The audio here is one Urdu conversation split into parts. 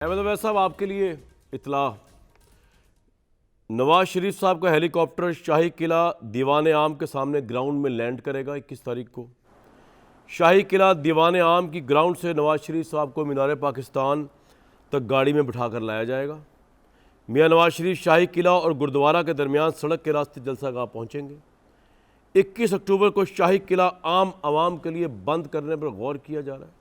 احمد عویس صاحب آپ کے لیے اطلاع، نواز شریف صاحب کا ہیلی کاپٹر شاہی قلعہ دیوان عام کے سامنے گراؤنڈ میں لینڈ کرے گا 21 تاریخ کو۔ شاہی قلعہ دیوان عام کی گراؤنڈ سے نواز شریف صاحب کو مینار پاکستان تک گاڑی میں بٹھا کر لایا جائے گا۔ میاں نواز شریف شاہی قلعہ اور گردوارہ کے درمیان سڑک کے راستے جلسہ گاہ پہنچیں گے۔ 21 اکتوبر کو شاہی قلعہ عام عوام کے لیے بند کرنے پر غور کیا جا رہا ہے۔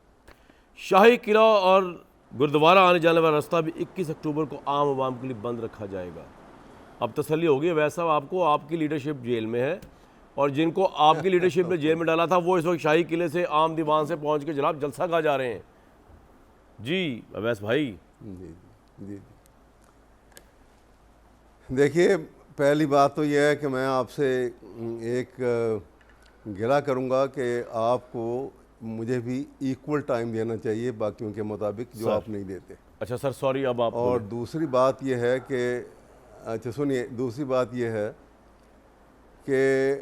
شاہی قلعہ اور گردوارہ آنے جانے والا راستہ بھی 21 اکتوبر کو عام عوام کے لیے بند رکھا جائے گا۔ اب تسلی ہوگی عویس صاحب آپ کو، آپ کی لیڈرشپ جیل میں ہے، اور جن کو آپ کی لیڈرشپ نے جیل میں ڈالا تھا وہ اس وقت شاہی قلعے سے عام دیوان سے پہنچ کے جناب جلسہ گاہ جا رہے ہیں۔ جی عویس بھائی جی دیکھیے، پہلی بات تو یہ ہے کہ میں آپ سے ایک گلہ کروں گا کہ آپ کو مجھے بھی ایکول ٹائم دینا چاہیے باقیوں کے مطابق جو آپ نہیں دیتے۔ اچھا سر سوری، اب آپ اور دوسری بات یہ ہے کہ اچھا سنیے، دوسری بات یہ ہے کہ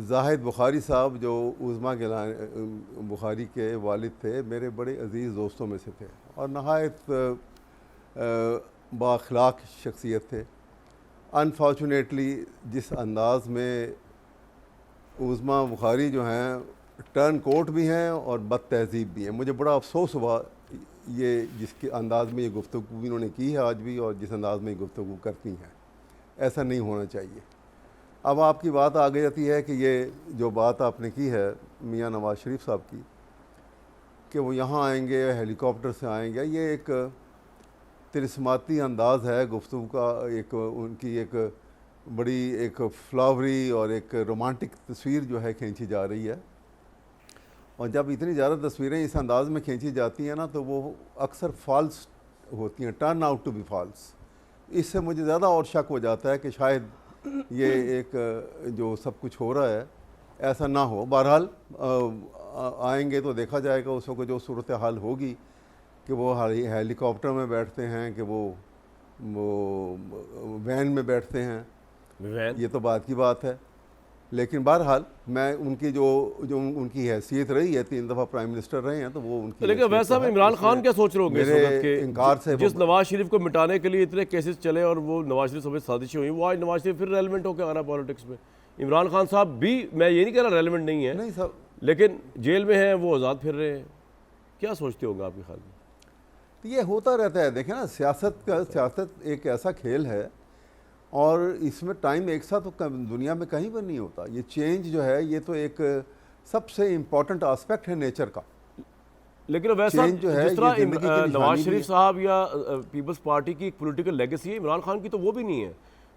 زاہد بخاری صاحب جو عظمیٰ بخاری کے والد تھے، میرے بڑے عزیز دوستوں میں سے تھے اور نہایت بااخلاق شخصیت تھے۔ انفارچونیٹلی جس انداز میں عظمیٰ بخاری جو ہیں ٹرن کوٹ بھی ہیں اور بد تہذیب بھی ہیں، مجھے بڑا افسوس ہوا یہ جس کے انداز میں یہ گفتگو بھی انہوں نے کی ہے آج بھی، اور جس انداز میں یہ گفتگو کرتی ہیں، ایسا نہیں ہونا چاہیے۔ اب آپ کی بات آ جاتی ہے کہ یہ جو بات آپ نے کی ہے میاں نواز شریف صاحب کی کہ وہ یہاں آئیں گے، ہیلی کاپٹر سے آئیں گے، یہ ایک طرزماتی انداز ہے گفتگو کا، ایک ان کی ایک بڑی ایک فلاوری اور ایک رومانٹک تصویر جو ہے کھینچی جا رہی ہے، اور جب اتنی زیادہ تصویریں اس انداز میں کھینچی جاتی ہیں نا تو وہ اکثر فالس ہوتی ہیں، turn out to be false. اس سے مجھے زیادہ اور شک ہو جاتا ہے کہ شاید یہ ایک جو سب کچھ ہو رہا ہے ایسا نہ ہو۔ بہرحال آئیں گے تو دیکھا جائے گا اس وقت جو صورتحال ہوگی کہ وہ ہیلی کاپٹر میں بیٹھتے ہیں کہ وہ وین میں بیٹھتے ہیں، یہ تو بات کی بات ہے۔ لیکن بہرحال میں ان کی جو ان کی حیثیت رہی ہے، 3 دفعہ پرائم منسٹر رہے ہیں، تو وہ ان کی لیکن ویسا عمران خان کیا سوچ رہے ہوں گے اس وقت کہ انکار سے جس نواز شریف کو مٹانے کے لیے اتنے کیسز چلے اور وہ نواز شریف سمیت سازشیں ہوئی، وہ آج نواز شریف پھر ریلیونٹ ہو کے آ رہا ہے پالیٹکس میں۔ عمران خان صاحب بھی، میں یہ نہیں کہہ رہا ریلیونٹ نہیں ہے، لیکن جیل میں ہیں، وہ آزاد پھر رہے ہیں، کیا سوچتے ہوں گے آپ کے خیال میں؟ یہ ہوتا رہتا ہے، دیکھیں نا، سیاست ایک ایسا کھیل ہے اور اس میں ٹائم ایک ساتھ دنیا میں کہیں پر نہیں ہوتا۔ یہ چینج جو ہے یہ تو ایک سب سے امپورٹنٹ آسپیکٹ ہے نیچر کا۔ لیکن ویسا جس طرح نواز شریف صاحب یا پیپلز پارٹی کی ایک پولیٹیکل لیگیسی ہے، عمران خان کی تو وہ بھی نہیں ہے۔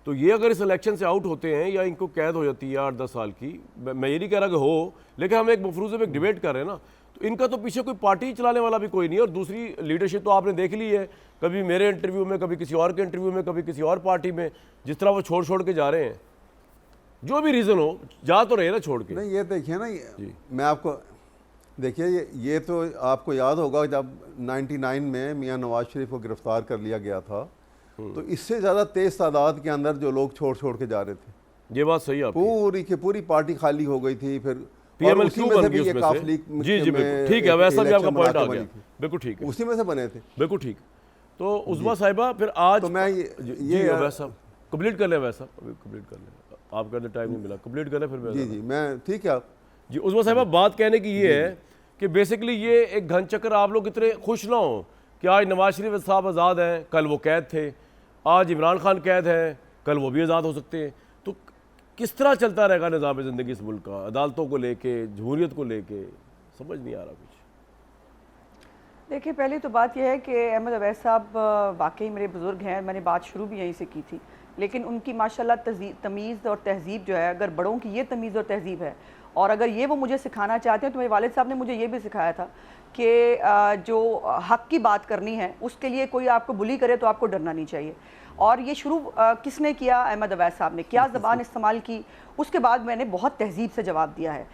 تو یہ اگر اس الیکشن سے آؤٹ ہوتے ہیں یا ان کو قید ہو جاتی ہے 8-10 سال کی، میں یہ نہیں کہہ رہا کہ ہو، لیکن ہم ایک مفروضے میں ایک ڈیبیٹ کر رہے ہیں نا، تو ان کا تو پیچھے کوئی پارٹی چلانے والا بھی کوئی نہیں ہے، اور دوسری لیڈرشپ تو آپ نے دیکھ لی ہے، کبھی میرے انٹرویو میں، کبھی کسی اور کے انٹرویو میں، کبھی کسی اور پارٹی میں، جس طرح وہ چھوڑ کے جا رہے ہیں، جو بھی ریزن ہو، جا تو رہے نا چھوڑ کے۔ نہیں، یہ دیکھیے نا، میں آپ کو دیکھیے، یہ تو آپ کو یاد ہوگا جب 99 میں میاں نواز شریف کو گرفتار کر لیا گیا تھا، تو اس سے زیادہ تیز تعداد کے اندر جو لوگ چھوڑ کے جا رہے تھے، یہ بات صحیح ہے، پوری کی پوری پارٹی خالی ہو گئی تھی، پھر پی ایم ایل کیوں بن گئی اس میں سے؟ جی بالکل ٹھیک ہے، ویسا بھی آپ کا پوائنٹ آ گیا، بالکل ٹھیک ہے، اسی میں سے بنے تھے، بالکل ٹھیک۔ تو عظمیٰ صاحبہ پھر آج تو میں یہ ویسا کمپلیٹ کر لیں، ویسا کمپلیٹ کر لیں، آپ کا ٹائم نہیں ملا، کمپلیٹ کر لیں پھر۔ جی میں ٹھیک ہے۔ جی عظمیٰ صاحبہ، بات کہنے کی یہ ہے کہ بیسیکلی یہ ایک گھن چکر، آپ لوگ اتنے خوش نہ ہوں کہ آج نواز شریف صاحب آزاد ہیں، کل وہ قید تھے، آج عمران خان قید ہیں، کل وہ بھی آزاد ہو سکتے ہیں، تو کس طرح چلتا رہے گا نظام زندگی اس ملک کا، عدالتوں کو لے کے، جمہوریت کو لے کے؟ سمجھ نہیں آ رہا کچھ۔ دیکھیں، پہلی تو بات یہ ہے کہ احمد عویس صاحب واقعی میرے بزرگ ہیں، میں نے بات شروع بھی یہیں سے کی تھی، لیکن ان کی ماشاءاللہ تمیز اور تہذیب جو ہے، اگر بڑوں کی یہ تمیز اور تہذیب ہے، اور اگر یہ وہ مجھے سکھانا چاہتے ہیں تو میرے والد صاحب نے مجھے یہ بھی سکھایا تھا کہ جو حق کی بات کرنی ہے اس کے لیے کوئی آپ کو بلی کرے تو آپ کو ڈرنا نہیں چاہیے۔ اور یہ شروع کس نے کیا؟ احمد عویس صاحب نے کیا زبان استعمال کی، اس کے بعد میں نے بہت تہذیب سے جواب دیا ہے۔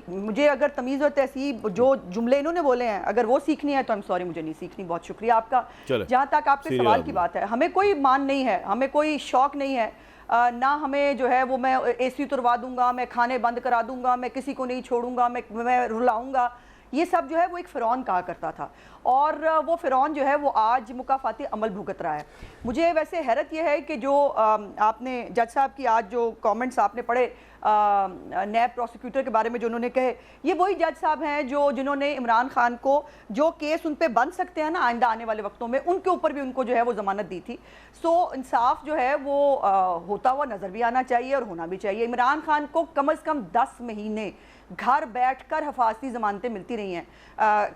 مجھے اگر تمیز اور تہذیب جو جملے انہوں نے بولے ہیں اگر وہ سیکھنی ہے تو I'm sorry، مجھے نہیں سیکھنی۔ بہت شکریہ آپ کا۔ جہاں تک آپ کے سوال کی بات ہے، ہمیں کوئی مان نہیں ہے، ہمیں کوئی شوق نہیں ہے، نہ ہمیں جو ہے وہ میں اے سی اتروا دوں گا، میں کھانے بند کرا دوں گا، میں کسی کو نہیں چھوڑوں گا، میں رلاؤں گا، یہ سب جو ہے وہ ایک فرعون کہا کرتا تھا، اور وہ فرعون جو ہے وہ آج مکافاتی عمل بھگت رہا ہے۔ مجھے ویسے حیرت یہ ہے کہ جو آپ نے جج صاحب کی آج جو کامنٹس آپ نے پڑھے نیب پروسیکیوٹر کے بارے میں جو انہوں نے کہے، یہ وہی جج صاحب ہیں جنہوں نے عمران خان کو جو کیس ان پہ بن سکتے ہیں نا آئندہ آنے والے وقتوں میں، ان کے اوپر بھی ان کو جو ہے وہ ضمانت دی تھی۔ سو انصاف جو ہے وہ ہوتا ہوا نظر بھی آنا چاہیے اور ہونا بھی چاہیے۔ عمران خان کو کم از کم 10 مہینے گھر بیٹھ کر حفاظتی ضمانتیں ملتی رہی ہیں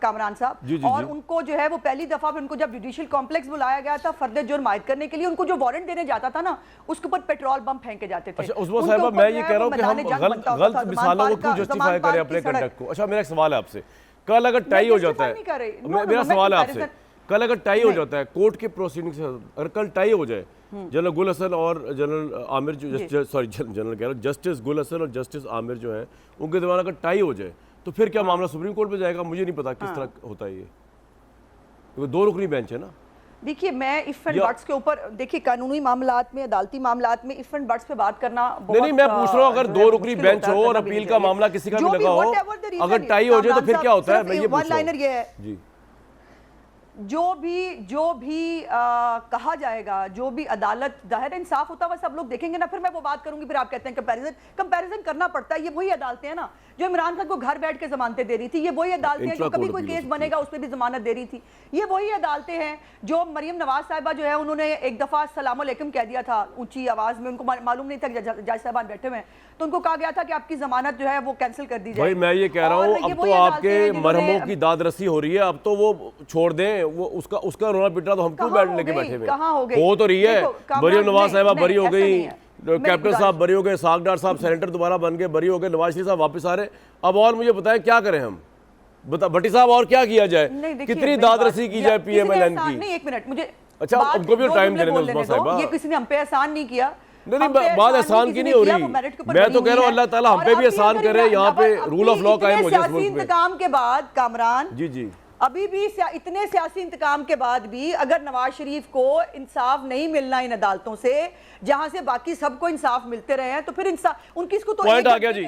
کامران صاحب، اور ان کو جو ہے وہ پہلی دفعہ ان کو جب جوڈیشل کمپلیکس بلایا گیا تھا فرد جرم عائد کرنے کے لیے، ان کو جو وارنٹ دینے جاتا تھا نا اس کے اوپر پیٹرول بم پھینکے جاتے تھے۔ اچھا عثمان صاحبہ میں یہ کہہ رہا ہوں کہ ہم غلط مثالوں کو کیوں جسٹیفائی کریں اپنے کنڈکٹ کو۔ اچھا میرا ایک سوال ہے آپ سے، کل اگر ٹائی ہو جاتا ہے، میرا سوال ہے آپ سے، کل اگر ٹائی ہو جاتا ہے کورٹ کے پروسیڈنگ سے، اگر کل ٹائی ہو جائے جنرل گل حسن اور جنرل عامر جنرل کہہ رہا ہوں جسٹس گل حسن اور جسٹس عامر جو ہیں ان کے درمیان اگر ٹائی ہو جائے تو پھر کیا معاملہ سپریم کورٹ پہ جائے گا؟ مجھے نہیں پتا کس طرح ہوتا ہے یہ، کیونکہ 2 رکنی بینچ ہے نا۔ دیکھیے میں اف اینڈ بٹس کے اوپر، دیکھیے قانونی معاملات میں، عدالتی معاملات میں اف اینڈ بٹس پہ بات کرنا بہت نہیں میں پوچھ رہا ہوں اگر 2 رکنی بینچ ہو اور اپیل کا معاملہ کسی کا بھی لگا ہو، اگر ٹائی ہو جائے تو پھر کیا ہوتا ہے؟ میں یہ پوچھ رہا ہوں جی، جو بھی کہا جائے گا، جو بھی عدالت ظاہر انصاف ہوتا ہوا سب لوگ دیکھیں گے نا، پھر میں وہ بات کروں گی، پھر آپ کہتے ہیں کمپیریزن کرنا پڑتا ہے۔ یہ وہی عدالتیں ہیں نا جو عمران خان کو گھر بیٹھ کے ضمانتیں دے رہی تھی، یہ وہی عدالتیں ہیں جو کبھی کوئی کیس بنے گا اس پہ بھی ضمانت دے رہی تھی، یہ وہی عدالتیں ہیں جو مریم نواز صاحبہ جو ہے انہوں نے ایک دفعہ السلام علیکم کہہ دیا تھا اونچی آواز میں، ان کو معلوم نہیں تھا کہ جج صاحبان بیٹھے ہوئے ہیں، تو ان کو کہا گیا تھا کہ آپ کی ضمانت جو ہے وہ کینسل کر دی جائے۔ بھائی میں یہ کہہ رہا ہوں اب تو آپ کے مرہموں کی داد رسی ہو رہی ہے، اب تو وہ چھوڑ دیں، وہ اس کا رونا پٹنا تو ہم کیوں بیٹھنے کے بیٹھے ہوئے؟ ہو تو رہی ہے، مریم نواز صاحبھا بری ہو گئی، کیپٹن صاحب بری ہو گئے، ساگ ڈار صاحب سینیٹر دوبارہ بن گئے بری ہو گئے، نواز شریف صاحب واپس آ رہے، اب اور مجھے بتائیں کیا کریں ہم؟ بھٹی صاحب اور کیا کیا جائے؟ کتنی داد رسی کی جائے پی ایم ایل این کی؟ نہیں ایک منٹ مجھے اچھا ان کو بھی ٹائم دینے دیں عثمان صاحبہ، یہ کسی نے ہم پہ احسان نہیں کیا، نہیں بات احسان کی نہیں ہو رہی، میں تو کہہ رہا ہوں اللہ تعالیٰ ہم پہ بھی احسان کرے، یہاں پہ رول آف لاء قائم ہو جائے اس ملک میں۔ سیاسی انتقام کے بعد کامران جی ابھی بھی اتنے سیاسی انتقام کے بعد بھی اگر نواز شریف کو انصاف نہیں ملنا ان عدالتوں سے جہاں سے باقی سب کو انصاف ملتے رہے ہیں تو پھر انصاف ان کی اس کو تو پوائنٹ آ گیا جی۔